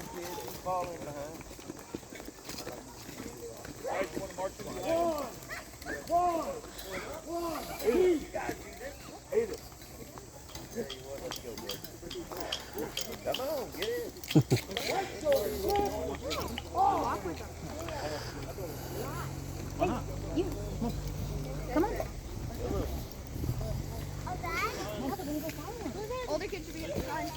on, kid. Keep following behind. All right, you want to march in the line? One. You got it, Edith. Tell you what, let's go, bud. Come on, get in. Why not? You. Come on. Older kids should be at the front.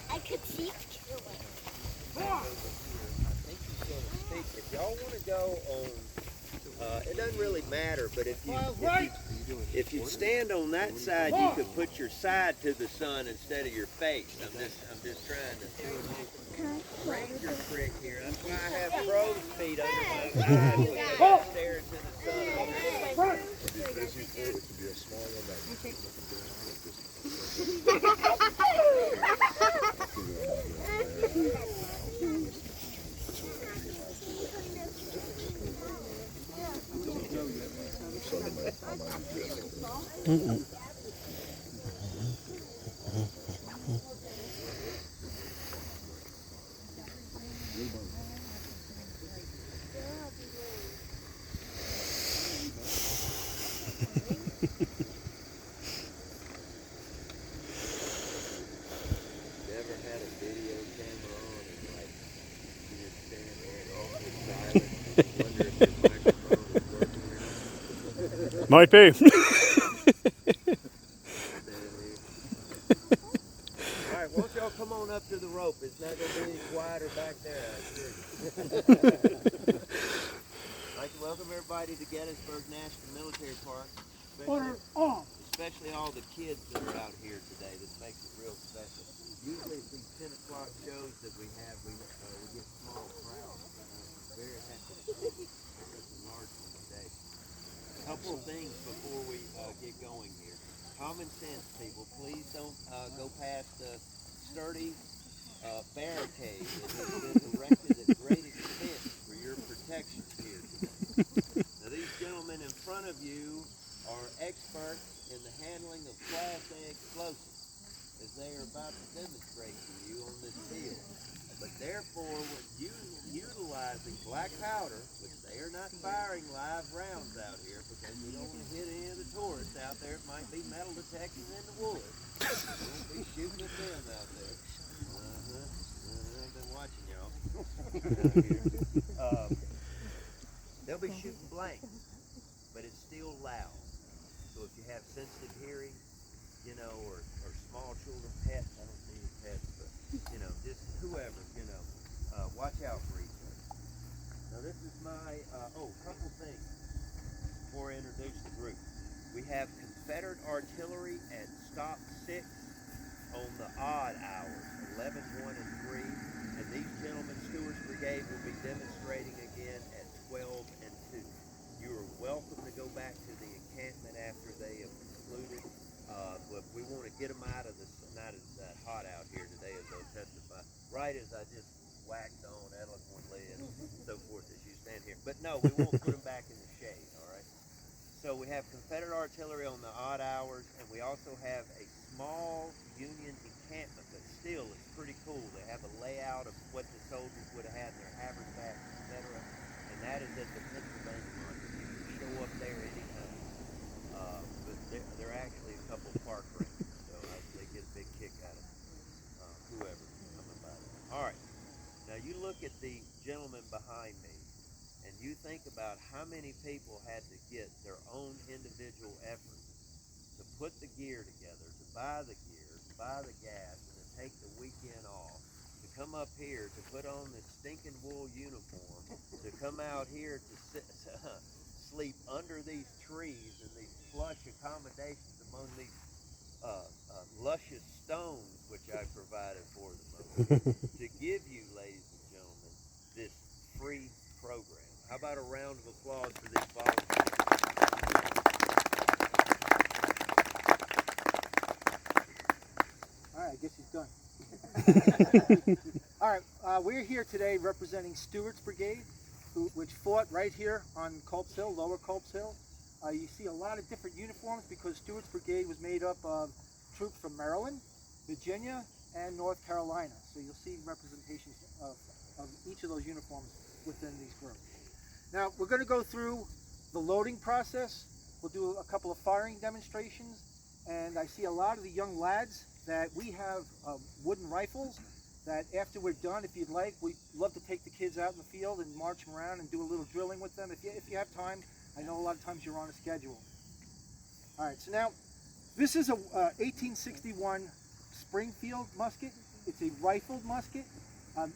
I could see. If y'all want to go on, it doesn't really matter, but if you stand on that side, you could put your side to the sun instead of your face. I'm just trying to ranger trick here. That's why I have crow's feet under my eyes when I'm staring to the sun. Never had a video camera on and like you just stand there and awfully silent and wonder if your microphone is working or not. Might be. Alright, won't y'all come on up to the rope? It's not going to be any quieter back there, I assure you. I'd like to welcome everybody to Gettysburg National Military Park. Especially all the kids that are out here today. This makes it real special. Usually at these 10 o'clock shows that we have, we get small crowds. I'm very happy to see such a large one today. A couple of things before we get going here. Common sense, people. Please don't go past the sturdy barricade that has been erected at great expense for your protection here today. Now these gentlemen in front of you are experts in the handling of Class A explosives, as they are about to demonstrate to you on this field. But therefore, when utilizing black powder, which they are not firing live rounds out here because we don't want to hit any of the tourists out there. It might be metal detectors in the woods. We won't be shooting at them out there. I've been watching y'all out here. They'll be shooting blank, but it's still loud. So if you have sensitive hearing, you know, or small children, pets, I don't see any pets, but, you know, just whoever, you know, watch out for each other. Now this is my, couple things before I introduce the group. We have Confederate artillery at stop 6 on the odd hours, 11, 1, and 3. And these gentlemen, Steuart's Brigade, will be demonstrating again at 12 and 2. You are welcome to go back to the encampment after they have concluded. But we want to get them out of this, not as hot out here today as they'll testify. Right as I just whacked on eloquently and so forth as you stand here. But no, we won't put them back in the shade, all right? So we have Confederate artillery on the odd hours, and we also have a small Union encampment, but still it's pretty cool. They have a layout of what the soldiers would have had in their haversacks, etc. And that is at the Pennsylvania line. You can show up there anytime. But they're about how many people had to get their own individual effort to put the gear together, to buy the gear, to buy the gas, and to take the weekend off, to come up here, to put on this stinking wool uniform, to come out here to sleep under these trees and these plush accommodations among these luscious stones which I provided for them over here, to give you, ladies and gentlemen, this free program. How about a round of applause for these volunteers? All right, I guess he's done. All right, we're here today representing Steuart's Brigade, which fought right here on Culp's Hill, Lower Culp's Hill. You see a lot of different uniforms because Steuart's Brigade was made up of troops from Maryland, Virginia, and North Carolina. So you'll see representations of each of those uniforms within these groups. Now, we're going to go through the loading process. We'll do a couple of firing demonstrations, and I see a lot of the young lads that we have wooden rifles that after we're done, if you'd like, we'd love to take the kids out in the field and march them around and do a little drilling with them if you have time. I know a lot of times you're on a schedule. All right, so now this is a 1861 Springfield musket. It's a rifled musket.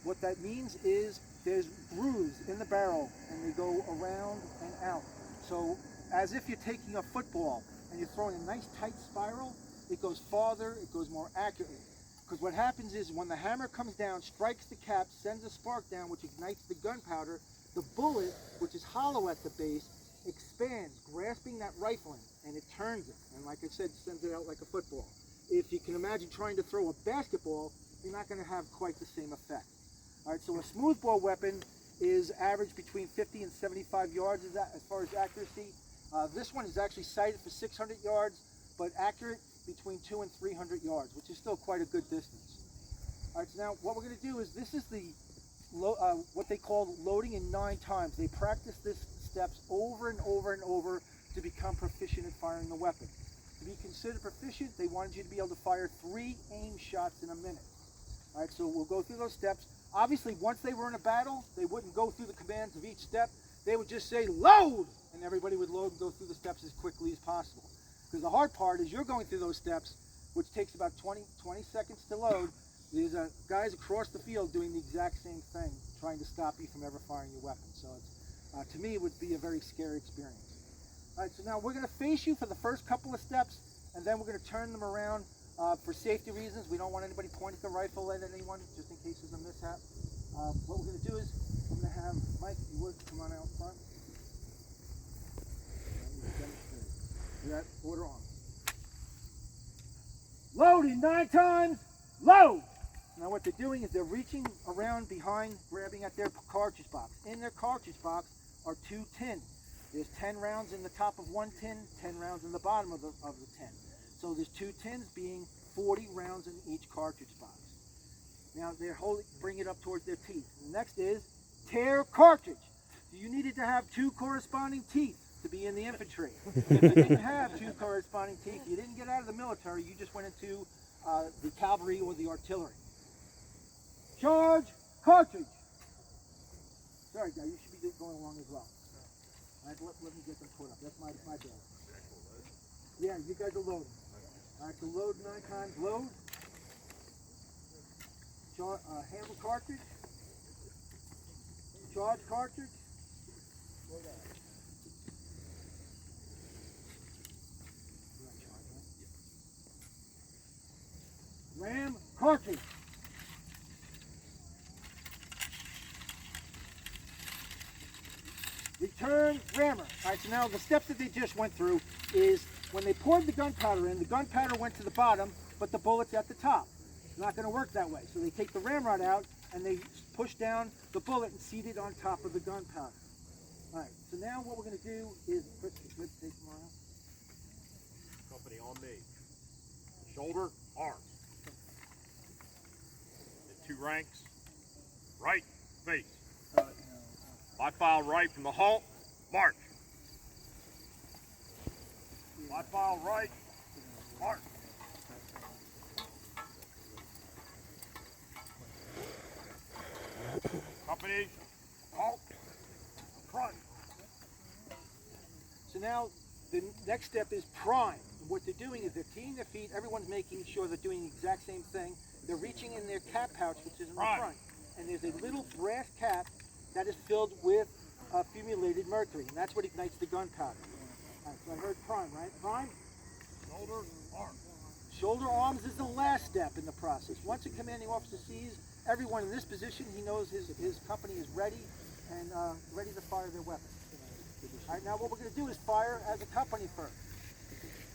What that means is there's grooves in the barrel and they go around and out. So as if you're taking a football and you're throwing a nice tight spiral, it goes farther, it goes more accurately. Because what happens is when the hammer comes down, strikes the cap, sends a spark down, which ignites the gunpowder, the bullet, which is hollow at the base, expands, grasping that rifling, and it turns it. And like I said, sends it out like a football. If you can imagine trying to throw a basketball, you're not going to have quite the same effect. All right, so a smoothbore weapon is average between 50 and 75 yards as far as accuracy. This one is actually sighted for 600 yards, but accurate between 200 and 300 yards, which is still quite a good distance. All right, so now what we're going to do is this is the what they call loading in 9 times. They practice this steps over and over and over to become proficient at firing the weapon. To be considered proficient, they wanted you to be able to fire 3 aim shots in a minute. All right, so we'll go through those steps. Obviously, once they were in a battle, they wouldn't go through the commands of each step. They would just say, load! And everybody would load and go through the steps as quickly as possible. Because the hard part is you're going through those steps, which takes about 20 seconds to load. There's guys across the field doing the exact same thing, trying to stop you from ever firing your weapon. So it's, to me, it would be a very scary experience. All right, so now we're going to face you for the first couple of steps, and then we're going to turn them around for safety reasons. We don't want anybody pointing the rifle at anyone, just in case there's a mishap. What we're going to do is I'm going to have Mike, if you would, come on out front. You're at order on. Loading 9 times, load! Now what they're doing is they're reaching around behind, grabbing at their cartridge box. In their cartridge box are 2 tins. There's 10 rounds in the top of one tin, 10 rounds in the bottom of the tin. So there's 2 tins being 40 rounds in each cartridge box. Now they're bring it up towards their teeth. The next is tear cartridge. You needed to have 2 corresponding teeth to be in the infantry. If you didn't have 2 corresponding teeth, you didn't get out of the military, you just went into the cavalry or the artillery. Charge cartridge. Sorry guys, you should be going along as well. All right, let me get them put up. That's my bad. Yeah, you guys are loading. All right, so load 9 times, load. Handle cartridge. Charge cartridge. Ram cartridge. Return rammer. All right, so now the steps that they just went through is when they poured the gunpowder in, the gunpowder went to the bottom, but the bullet's at the top. It's not going to work that way. So they take the ramrod out and they push down the bullet and seat it on top of the gunpowder. All right, so now what we're going to do is, Chris, take them around. Company on me. Shoulder, arm. The 2 ranks, right, face. I file right from the halt, march. I file right, march. Company, halt, front. now the next step is prime. And what they're doing is they're teeing their feet. Everyone's making sure they're doing the exact same thing. They're reaching in their cap pouch, which is in the front. And there's a little brass cap that is filled with accumulated mercury. And that's what ignites the gunpowder. All right, so I heard prime, right? Prime? Shoulder, arm. Shoulder arms is the last step in the process. Once a commanding officer sees everyone in this position, he knows his company is ready and ready to fire their weapons. All right, now what we're going to do is fire as a company first.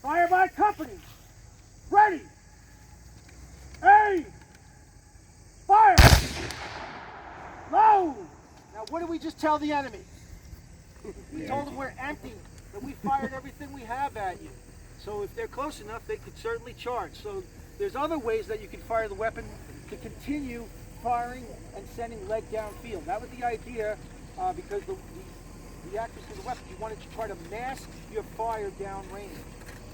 Fire by company. Ready. Aim. Fire. Load. Now what did we just tell the enemy? We told them we're empty, that we fired everything we have at you. So if they're close enough, they could certainly charge. So there's other ways that you can fire the weapon to continue firing and sending lead downfield. That was the idea because the accuracy of the weapon, you wanted to try to mask your fire downrange.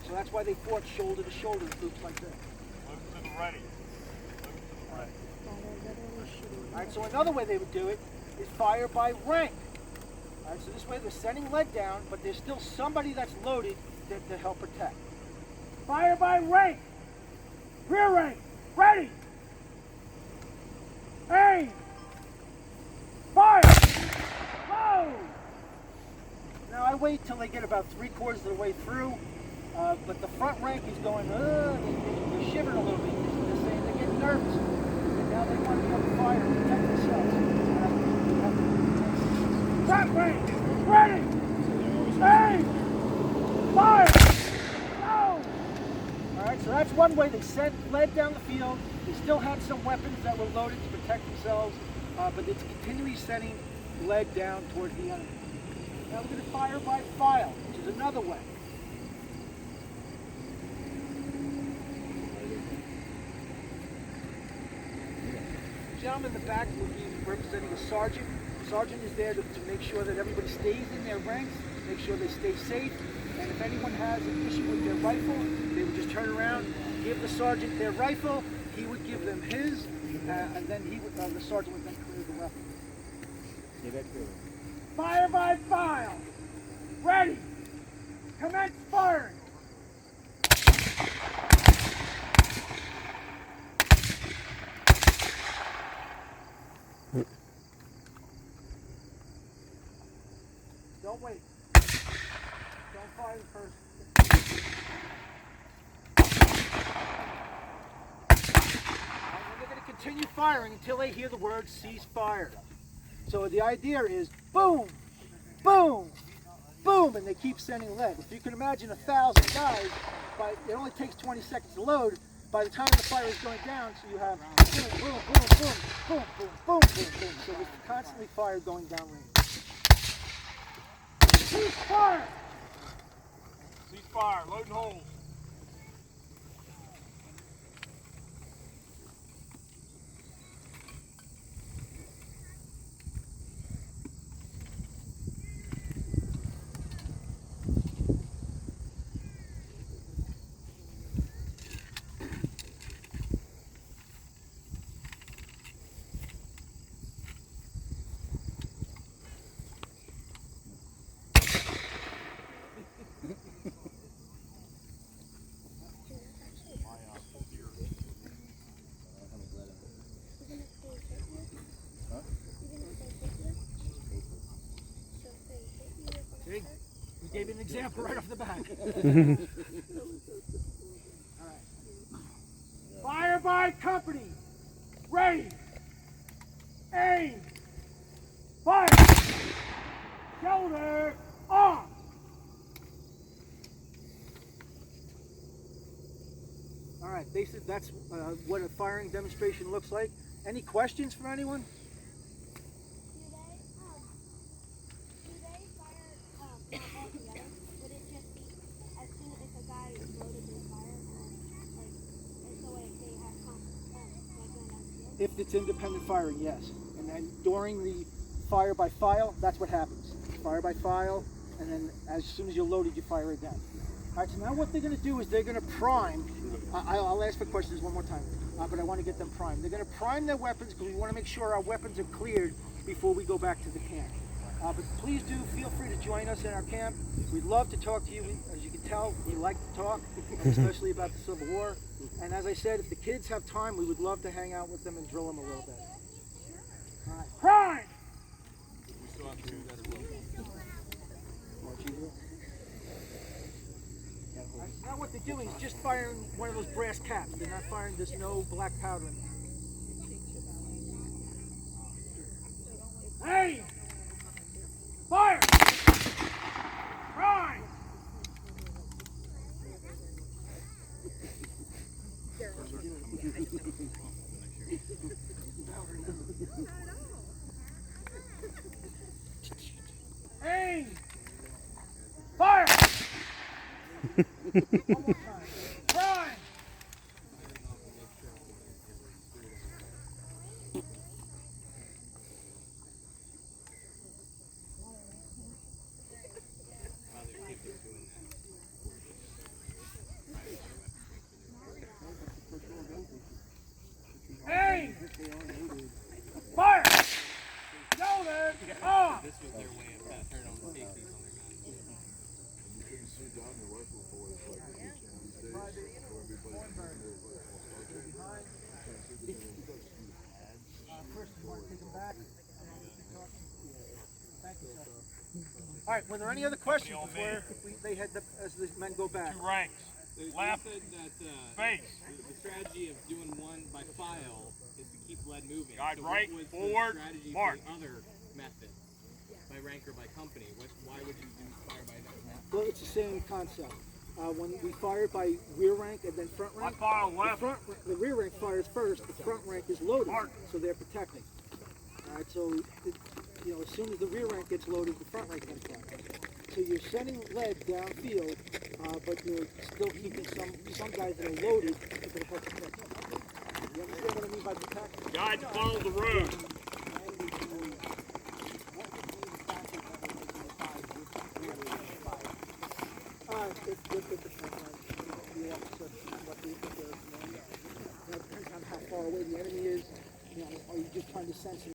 So that's why they fought shoulder to shoulder in groups like this. Move to the ready. Move to the ready. All right, so another way they would do it is fire by rank. All right, so this way they're sending lead down, but there's still somebody that's loaded to help protect. Fire by rank. Rear rank. Ready. Aim. Fire. Load. Now I wait till they get about 3/4 of the way through, but the front rank is going, they're shivering a little bit. They're saying they're getting nervous. And now they want to be able to fire and protect themselves. Front rank. Ready. Aim. Fire! Load! Alright, so that's one way they sent lead down the field. They still had some weapons that were loaded to protect themselves, but it's continually sending lead down towards the enemy. Now we're going to fire by file, which is another way. The gentleman in the back will be representing a sergeant. The sergeant is there to make sure that everybody stays in their ranks, make sure they stay safe. And if anyone has an issue with their rifle, they would just turn around, give the sergeant their rifle, he would give them his, and then the sergeant would then clear the weapon. Fire by file. Ready. Commence firing. Don't wait. Don't fire the first. And they're going to continue firing until they hear the word cease fire. So the idea is boom, boom, boom, and they keep sending lead. If you can imagine 1,000 guys, it only takes 20 seconds to load. By the time the fire is going down, so you have boom, boom, boom, boom, boom, boom, boom, boom, boom. So there's constantly fire going downrange. Cease fire! Cease fire. Loading holes. We gave you an example right off the bat. All right. Fire by company. Ready. Aim. Fire. Shoulder. Arm. All right, basically that's what a firing demonstration looks like. Any questions from anyone? If it's independent firing, yes. And then during the fire by file, that's what happens. Fire by file, and then as soon as you're loaded, you fire again. All right, so now what they're going to do is they're going to prime. I'll ask for questions one more time, but I want to get them primed. They're going to prime their weapons because we want to make sure our weapons are cleared before we go back to the camp. But please do feel free to join us in our camp. We'd love to talk to you. As you can tell, we like to talk, especially about the Civil War. And as I said, if the kids have time, we would love to hang out with them and drill them a little bit. All right. Crime! We still have to do that as well. Now what they're doing is just firing one of those brass caps. They're not firing this no black powder in there. Hey! Fire! Crime! Aim! Fire! One more time. Crime! Aim! Fire! Loaded! Off! This was their way of turning on the safeties on their guns. First, you want to take them back? Thank you, sir. All right, were there any other questions before they head as the men go back? 2 ranks. They Left. said that Face. the strategy of doing one by file is to keep lead moving. Guide so right, what was forward, the strategy march. for the other method? By rank or by company? Why would you do fire by method? Well, it's the same concept. When we fire by rear rank and then front I rank, file left. the rear rank fires first, the front rank is loaded, Mark. so they're protecting. All right, so as soon as the rear rank gets loaded, the front rank comes back. So you're sending lead downfield, but you're still keeping some guys that are loaded for the help protect. You understand what I mean by protect? Guide, follow the road. Depends on how far away the enemy is. Are you just trying to sense